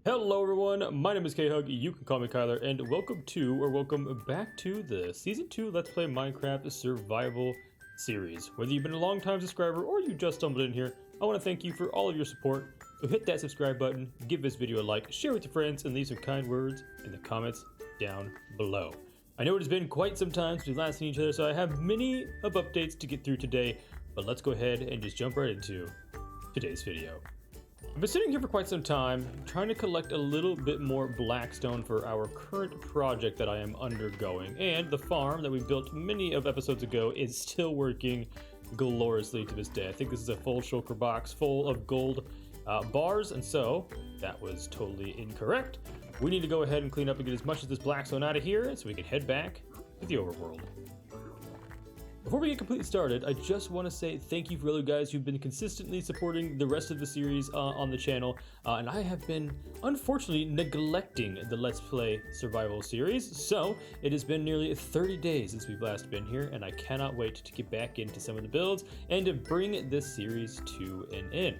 Hello everyone, my name is K-Hug, you can call me Kyler, and welcome back to the Season 2 Let's Play Minecraft Survival series. Whether you've been a long-time subscriber or you just stumbled in here, I want to thank you for all of your support. So hit that subscribe button, give this video a like, share with your friends, and leave some kind words in the comments down below. I know it has been quite some time since we've last seen each other, so I have many of updates to get through today, but let's go ahead and just jump right into today's video. I've been sitting here for quite some time, trying to collect a little bit more blackstone for our current project that I am undergoing, and the farm that we built many of episodes ago is still working gloriously to this day. I think this is a full shulker box full of gold bars, and so that was totally incorrect. We need to go ahead and clean up and get as much of this blackstone out of here so we can head back to the overworld. Before we get completely started, I just want to say thank you for all you guys who've been consistently supporting the rest of the series on the channel, and I have been, unfortunately, neglecting the Let's Play Survival series, so it has been nearly 30 days since we've last been here, and I cannot wait to get back into some of the builds and to bring this series to an end.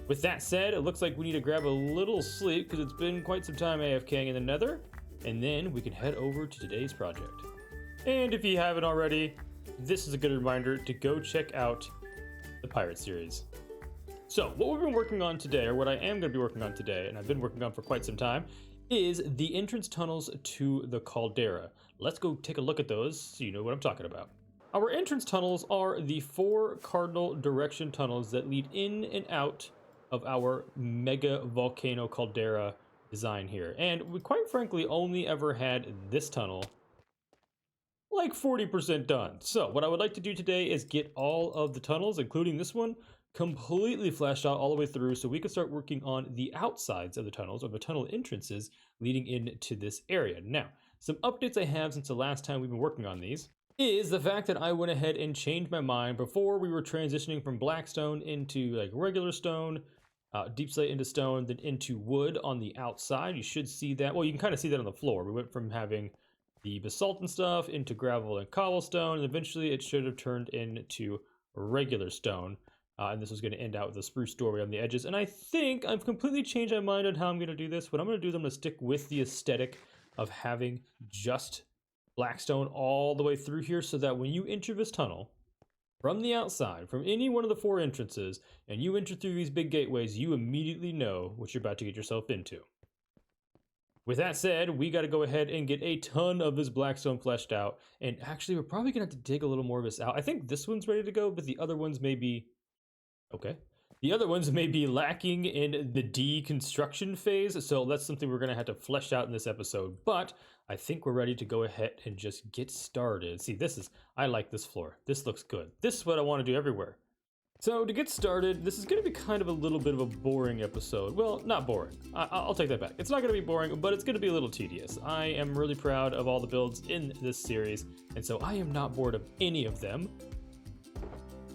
With that said, it looks like we need to grab a little sleep because it's been quite some time AFKing in the nether, and then we can head over to today's project. And if you haven't already, this is a good reminder to go check out the Pirate series. So what we've been working on today, or what I am going to be working on today, and I've been working on for quite some time, is the entrance tunnels to the caldera. Let's go take a look at those so you know what I'm talking about. Our entrance tunnels are the 4 cardinal direction tunnels that lead in and out of our mega volcano caldera design here. And we quite frankly only ever had this tunnel like 40% done. So what I would like to do today is get all of the tunnels, including this one, completely fleshed out all the way through so we can start working on the outsides of the tunnels, or the tunnel entrances leading into this area. Now, some updates I have since the last time we've been working on these is the fact that I went ahead and changed my mind. Before, we were transitioning from blackstone into like regular stone, deep slate into stone, then into wood on the outside. You should see that. Well, you can kind of see that on the floor. We went from having the basalt and stuff into gravel and cobblestone, and eventually it should have turned into regular stone. And this was going to end out with a spruce doorway on the edges. And I think I've completely changed my mind on how I'm going to do this. What I'm going to do is I'm going to stick with the aesthetic of having just blackstone all the way through here, so that when you enter this tunnel from the outside, from any one of the 4 entrances, and you enter through these big gateways, you immediately know what you're about to get yourself into. With that said, we got to go ahead and get a ton of this blackstone fleshed out, and actually we're probably gonna have to dig a little more of this out. I think this one's ready to go, but the other ones may be okay. The other ones may be lacking in the deconstruction phase, so that's something we're gonna have to flesh out in this episode. But I think we're ready to go ahead and just get started. See, I like this floor. This looks good. This is what I want to do everywhere. So to get started, this is going to be kind of a little bit of a boring episode. Well, not boring. I'll take that back. It's not going to be boring, but it's going to be a little tedious. I am really proud of all the builds in this series, and so I am not bored of any of them.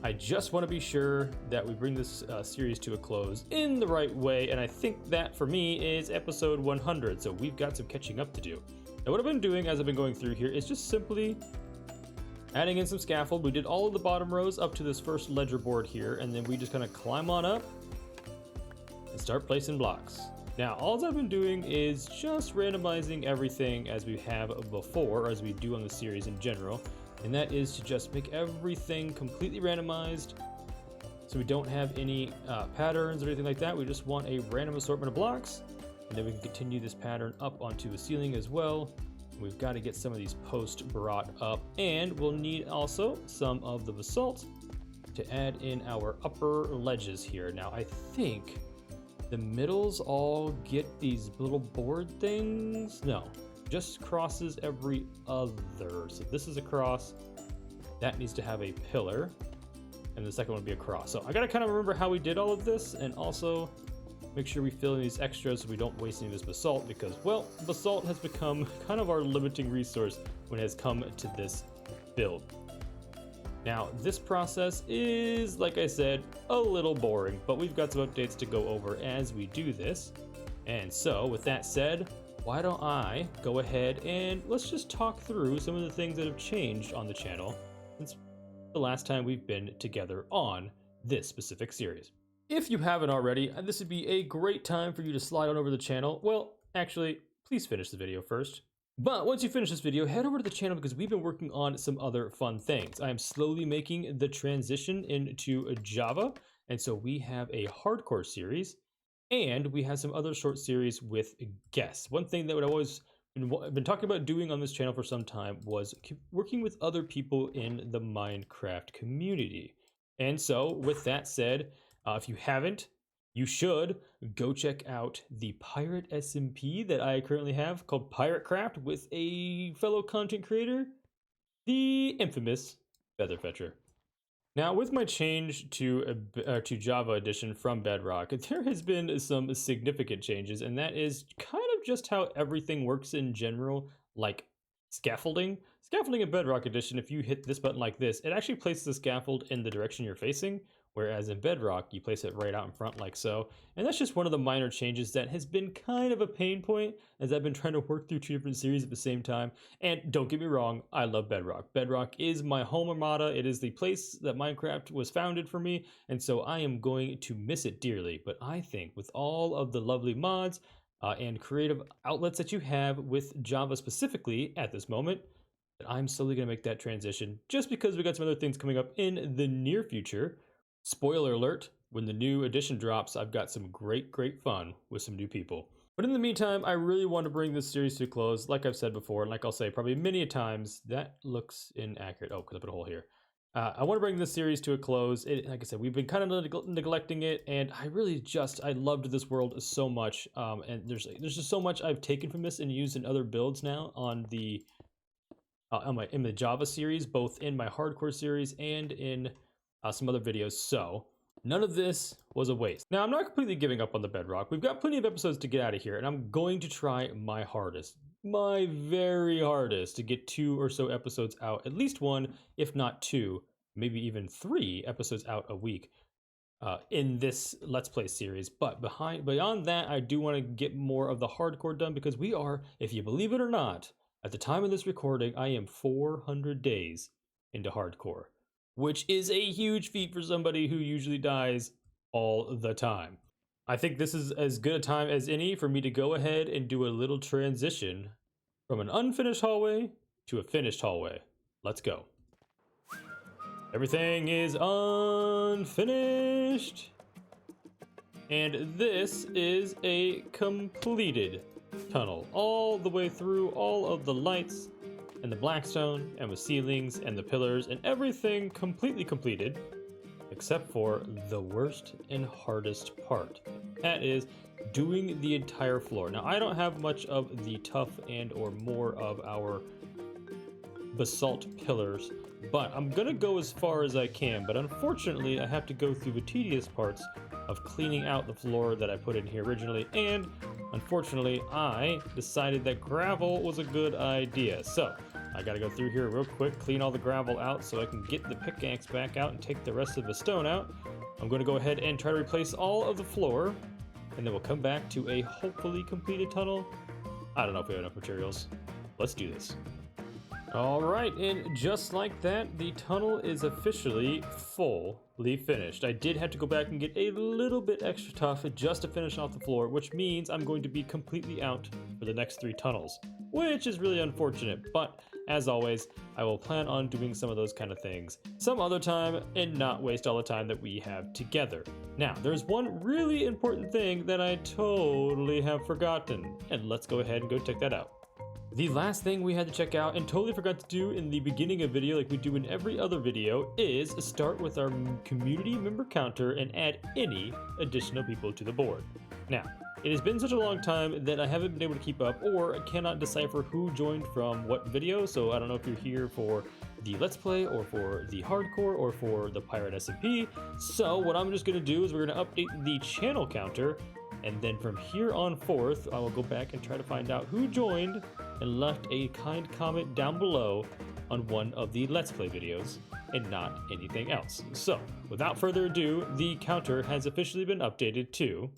I just want to be sure that we bring this series to a close in the right way, and I think that for me is episode 100, so we've got some catching up to do. Now what I've been doing as I've been going through here is just simply adding in some scaffold. We did all of the bottom rows up to this first ledger board here, and then we just kind of climb on up and start placing blocks. Now, all I've been doing is just randomizing everything as we have before, or as we do on the series in general, and that is to just make everything completely randomized so we don't have any patterns or anything like that. We just want a random assortment of blocks, and then we can continue this pattern up onto the ceiling as well. We've got to get some of these posts brought up, and we'll need also some of the basalt to add in our upper ledges here. Now, I think the middles all get these little board things. No, just crosses every other. So this is a cross. That needs to have a pillar, and the second one would be a cross. So I got to kind of remember how we did all of this, and also make sure we fill in these extras so we don't waste any of this basalt, because, well, basalt has become kind of our limiting resource when it has come to this build. Now, this process is, like I said, a little boring, but we've got some updates to go over as we do this. And so, with that said, why don't I go ahead and let's just talk through some of the things that have changed on the channel since the last time we've been together on this specific series. If you haven't already, this would be a great time for you to slide on over to the channel. Well, actually, please finish the video first. But once you finish this video, head over to the channel because we've been working on some other fun things. I am slowly making the transition into Java, and so we have a hardcore series, and we have some other short series with guests. One thing that would always been talking about doing on this channel for some time was working with other people in the Minecraft community. And so with that said, if you haven't, you should go check out the pirate SMP that I currently have called Pirate Craft with a fellow content creator, the infamous Featherfetcher. Now, with my change to Java Edition from Bedrock, there has been some significant changes, and that is kind of just how everything works in general, like scaffolding. Scaffolding in Bedrock Edition, if you hit this button like this, it actually places the scaffold in the direction you're facing, whereas in Bedrock, you place it right out in front like so. And that's just one of the minor changes that has been kind of a pain point as I've been trying to work through two different series at the same time. And don't get me wrong, I love Bedrock. Bedrock is my home armada. It is the place that Minecraft was founded for me, and so I am going to miss it dearly. But I think with all of the lovely mods and creative outlets that you have with Java specifically at this moment, that I'm slowly going to make that transition just because we got some other things coming up in the near future. Spoiler alert, when the new edition drops, I've got some great fun with some new people. But in the meantime, I really want to bring this series to a close. Like I've said before, and like I'll say probably many a times, that looks inaccurate. Oh, because I put a hole here. I want to bring this series to a close. Like I said, we've been kind of neglecting it, and I loved this world so much. And there's just so much I've taken from this and used in other builds now on the in the Java series, both in my hardcore series and in some other videos. So none of this was a waste. Now, I'm not completely giving up on the Bedrock. We've got plenty of episodes to get out of here, and I'm going to try my hardest, my very hardest, to get 2 or so episodes out, at least 1, if not 2, maybe even 3 episodes out a week in this Let's Play series. But beyond that, I do want to get more of the hardcore done because we are, if you believe it or not, at the time of this recording, I am 400 days into hardcore, which is a huge feat for somebody who usually dies all the time. I think this is as good a time as any for me to go ahead and do a little transition from an unfinished hallway to a finished hallway. Let's go. Everything is unfinished. And this is a completed tunnel all the way through, all of the lights and the blackstone and the ceilings and the pillars and everything completely completed, except for the worst and hardest part. That is doing the entire floor. Now, I don't have much of the tough and or more of our basalt pillars, but I'm gonna go as far as I can. But unfortunately, I have to go through the tedious parts of cleaning out the floor that I put in here originally, and unfortunately, I decided that gravel was a good idea. So I gotta go through here real quick, clean all the gravel out so I can get the pickaxe back out and take the rest of the stone out. I'm gonna go ahead and try to replace all of the floor, and then we'll come back to a hopefully completed tunnel. I don't know if we have enough materials. Let's do this. All right, and just like that, the tunnel is officially fully finished. I did have to go back and get a little bit extra tough just to finish off the floor, which means I'm going to be completely out for the next 3 tunnels, which is really unfortunate, but as always, I will plan on doing some of those kind of things some other time and not waste all the time that we have together. Now, there's one really important thing that I totally have forgotten, and let's go ahead and go check that out. The last thing we had to check out and totally forgot to do in the beginning of video like we do in every other video is start with our community member counter and add any additional people to the board. Now, it has been such a long time that I haven't been able to keep up or cannot decipher who joined from what video, so I don't know if you're here for the Let's Play or for the Hardcore or for the Pirate SMP. So what I'm just going to do is we're going to update the channel counter, and then from here on forth, I will go back and try to find out who joined and left a kind comment down below on one of the Let's Play videos and not anything else. So, without further ado, the counter has officially been updated to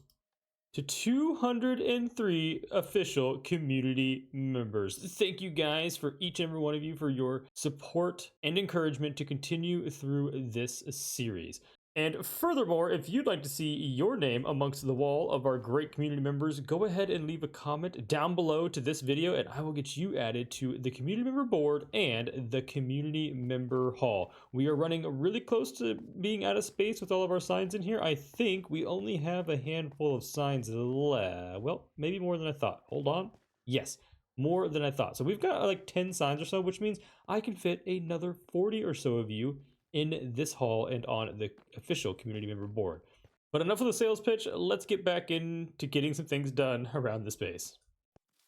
203 official community members. Thank you guys for each and every one of you for your support and encouragement to continue through this series. And furthermore, if you'd like to see your name amongst the wall of our great community members, go ahead and leave a comment down below to this video and I will get you added to the community member board and the community member hall. We are running really close to being out of space with all of our signs in here. I think we only have a handful of signs left. Well, maybe more than I thought. Hold on. Yes, more than I thought. So we've got like 10 signs or so, which means I can fit another 40 or so of you in this hall and on the official community member board. But enough of the sales pitch, let's get back into getting some things done around the space.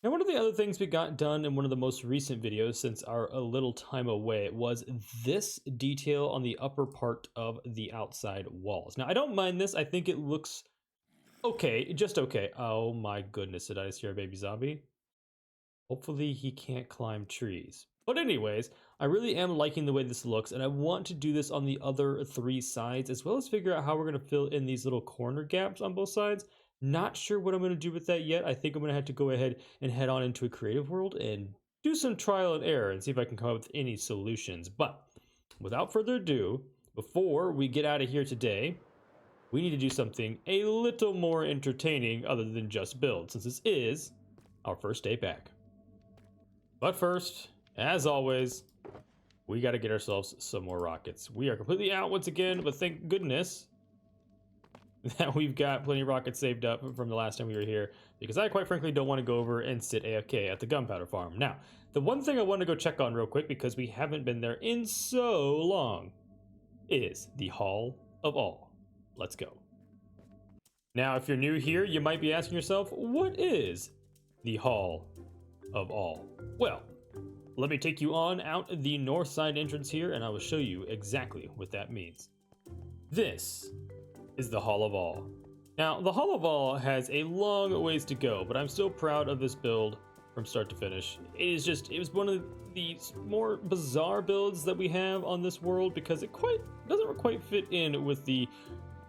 Now, one of the other things we got done in one of the most recent videos since our a little time away was this detail on the upper part of the outside walls. Now, I don't mind this. I think it looks okay, just okay. Oh my goodness, did I just hear a baby zombie? Hopefully he can't climb trees. But anyways, I really am liking the way this looks, and I want to do this on the other 3 sides, as well as figure out how we're going to fill in these little corner gaps on both sides. Not sure what I'm going to do with that yet. I think I'm going to have to go ahead and head on into a creative world and do some trial and error and see if I can come up with any solutions. But without further ado, before we get out of here today, we need to do something a little more entertaining other than just build, since this is our first day back. But first, as always, we got to get ourselves some more rockets. We are completely out once again, but thank goodness that we've got plenty of rockets saved up from the last time we were here, because I quite frankly don't want to go over and sit AFK at the gunpowder farm. Now, the one thing I want to go check on real quick, because we haven't been there in so long, is the Hall of All. Let's go. Now, if you're new here, you might be asking yourself, what is the Hall of All? Well, let me take you on out the north side entrance here, and I will show you exactly what that means. This is the Hall of All. Now, the Hall of All has a long ways to go, but I'm still proud of this build from start to finish. It was one of the more bizarre builds that we have on this world, because it doesn't quite fit in with the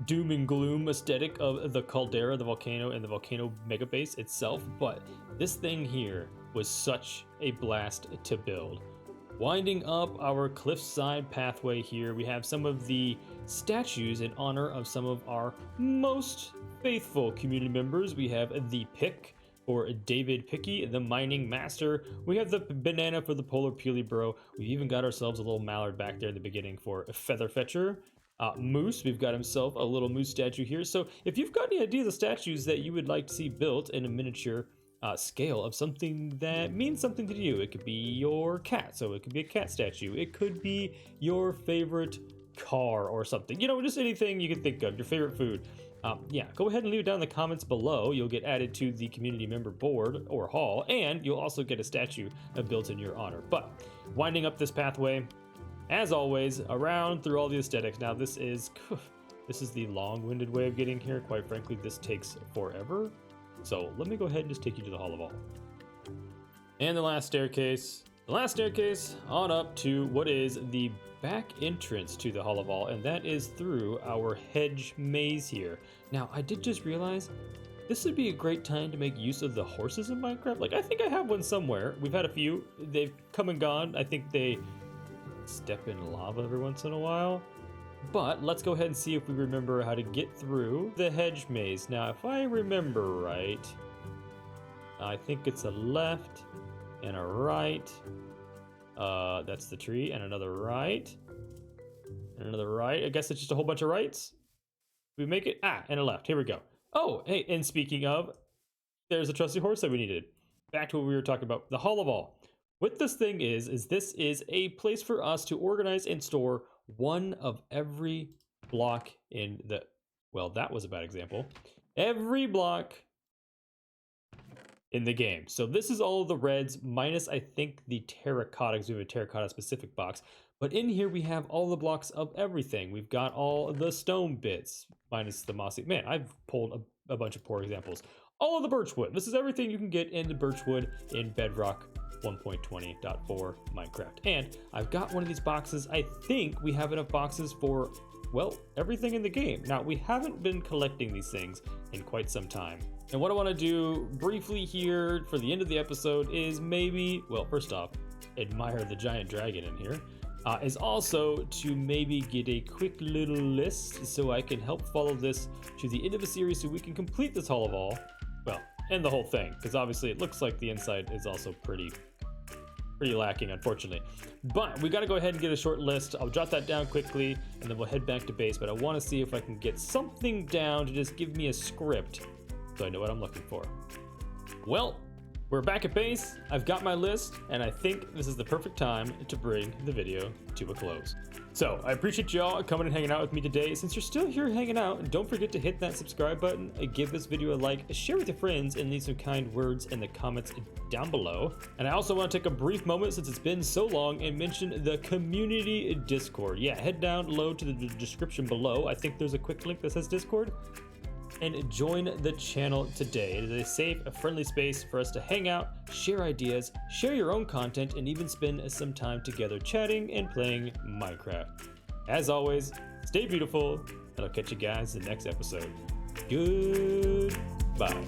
doom and gloom aesthetic of the caldera, the volcano, and the volcano mega base itself, but this thing here was such a blast to build. Winding up our cliffside pathway here, we have some of the statues in honor of some of our most faithful community members. We have the pick for David Picky, the mining master. We have the banana for the polar peely bro. We've even got ourselves a little mallard back there in the beginning for Feather Fetcher. Moose, we've got himself a little moose statue here. So if you've got any ideas of statues that you would like to see built in a miniature scale of something that means something to you, it could be your cat, so it could be a cat statue, it could be your favorite car or something, you know, just anything you can think of, your favorite food. Yeah, go ahead and leave it down in the comments below. You'll get added to the community member board or hall, and you'll also get a statue built in your honor. But winding up this pathway, as always, around through all the aesthetics. Now this is the long-winded way of getting here. Quite frankly, this takes forever. So let me go ahead and just take you to the Hall of All. And the last staircase on up to what is the back entrance to the Hall of All, and that is through our hedge maze here. Now, I did just realize this would be a great time to make use of the horses in Minecraft. Like, I think I have one somewhere. We've had a few. They've come and gone. I think they step in lava every once in a while. But let's go ahead and see if we remember how to get through the hedge maze. Now, if I remember right, I think it's a left and a right. That's the tree, and another right. And another right. I guess it's just a whole bunch of rights. We make it, and a left. Here we go. Oh, hey, and speaking of, there's a trusty horse that we needed. Back to what we were talking about, the Hall of All. What this thing is this is a place for us to organize and store one of every block in the, well, that was a bad example. Every block in the game. So this is all of the reds minus, I think, the terracotta, because we have a terracotta specific box. But in here we have all the blocks of everything. We've got all the stone bits minus the mossy. Man, I've pulled a bunch of poor examples. All of the birchwood. This is everything you can get in the birchwood in Bedrock 1.20.4 Minecraft. And I've got one of these boxes. I think we have enough boxes for, well, everything in the game. Now, we haven't been collecting these things in quite some time. And what I want to do briefly here for the end of the episode is maybe, well, first off, admire the giant dragon in here. is also to maybe get a quick little list so I can help follow this to the end of the series so we can complete this Hall of All. Well, and the whole thing, because obviously it looks like the inside is also pretty lacking, unfortunately. But we got to go ahead and get a short list. I'll jot that down quickly, and then we'll head back to base. But I want to see if I can get something down to just give me a script so I know what I'm looking for. Well, we're back at base. I've got my list, and I think this is the perfect time to bring the video to a close. So I appreciate y'all coming and hanging out with me today. Since you're still here hanging out, don't forget to hit that subscribe button, give this video a like, share with your friends, and leave some kind words in the comments down below. And I also want to take a brief moment, since it's been so long, and mention the community Discord. Yeah, head down low to the description below. I think there's a quick link that says Discord. And join the channel today. It is a safe, friendly space for us to hang out, share ideas, share your own content, and even spend some time together chatting and playing Minecraft. As always, stay beautiful, and I'll catch you guys in the next episode. Goodbye.